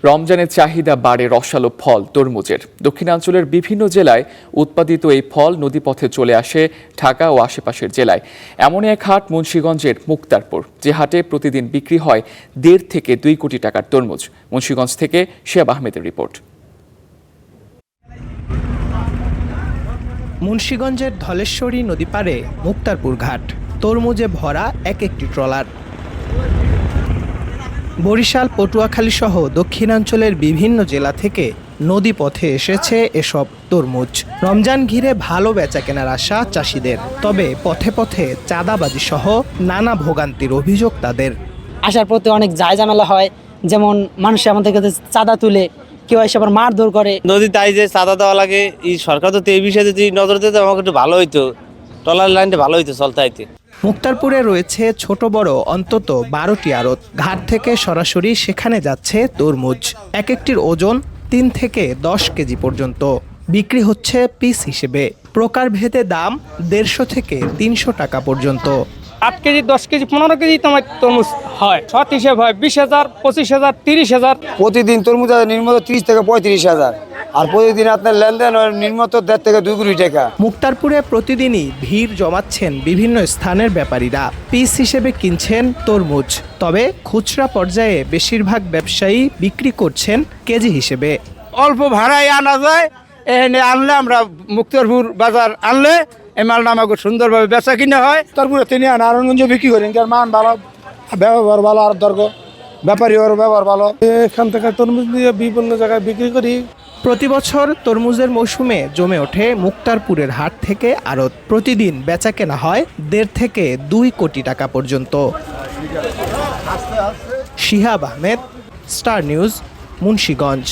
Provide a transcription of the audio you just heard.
রমজানের চাহিদা বাড়ে রসালো ফল তরমুজের। দক্ষিণাঞ্চলের বিভিন্ন জেলায় উৎপাদিত এই ফল নদীপথে চলে আসে ঢাকা ও আশেপাশের জেলায়। এমনই এক হাট মুন্সিগঞ্জের মুক্তারপুর, যে হাটে প্রতিদিন বিক্রি হয় 1.5 থেকে 2 কোটি টাকার তরমুজ। মুন্সিগঞ্জ থেকে শিহাব আহমেদের রিপোর্ট। মুন্সিগঞ্জের ধলেশ্বরী নদী পাড়ে মুক্তারপুর ঘাট, তরমুজে ভরা এক একটি ট্রলার। বরিশাল, পটুয়াখালী সহ দক্ষিণাঞ্চলের বিভিন্ন জেলা থেকে নদী পথে এসেছে এসব তরমুজ। রমজান ঘিরে ভালো বেচা কেনার আশা চাষিদের, তবে পথে পথে চাঁদাবাজি সহ নানা ভোগান্তির অভিযোগ তাদের। আসার প্রতি অনেক ঝামেলা হয়, যেমন মানুষ আমাদের কাছে চাঁদা তুলে, কেউ এসে আবার মারধর করে। নদী তাই যে চাঁদা দেওয়া লাগে, এই সরকার তো এই বিষয়ে যদি নজর দিতে আমাকে একটু ভালো হইতো, ট্রলার লাইনটা ভালো হইতো চলতে আইতে। মুক্তারপুরে রয়েছে ছোট বড় অন্তত 12টি আড়ত। ঘাট থেকে সরাসরি সেখানে যাচ্ছে তরমুজ। এক একটির ওজন 3 থেকে 10 কেজি পর্যন্ত। বিক্রি হচ্ছে পিস হিসেবে। প্রকারভেদে দাম 150 থেকে 300 টাকা পর্যন্ত। 8 কেজি, 10 কেজি, 15 কেজি তোমার তরমুজ হয়। শর্ট হিসেব হয় 20,000, 25,000, 30,000। প্রতিদিন তরমুজ নির্মত 30 থেকে 35,000, আর প্রতিদিন আপনার লেনদেন নির্মত 1.5 থেকে 2 কোটি টাকা। মুক্তারপুরে প্রতিদিনই ভিড় জমাচ্ছেন বিভিন্ন স্থানের ব্যাপারীরা। পিস হিসেবে কিনছেন তরমুজ, তবে খুচরা পর্যায়ে বেশিরভাগ ব্যবসায়ী বিক্রি করছেন কেজি হিসেবে। অল্প ভাড়ায় আনা যায়, এখানে আনলে আমরা মুক্তারপুর বাজার আনলে এই মালটা আমাকে সুন্দরভাবে বেচা কিনা হয়। তারপরে তিনি নারায়ণগঞ্জে বিক্রি করেন, কারণ মান ভালো, ব্যবহার ভালো, আর দরকার ব্যাপারী ওর ব্যবহার ভালো। এখান থেকে তরমুজ নিয়ে বিভিন্ন জায়গায় বিক্রি করি। প্রতি বছর তরমুজের মৌসুমে জমে ওঠে মুক্তারপুরের হাট থেকে আড়ত। প্রতিদিন বেচা কেনা হয় 1.5 থেকে 2 কোটি টাকা পর্যন্ত। Shihab Ahmed, star news, Munshiganj.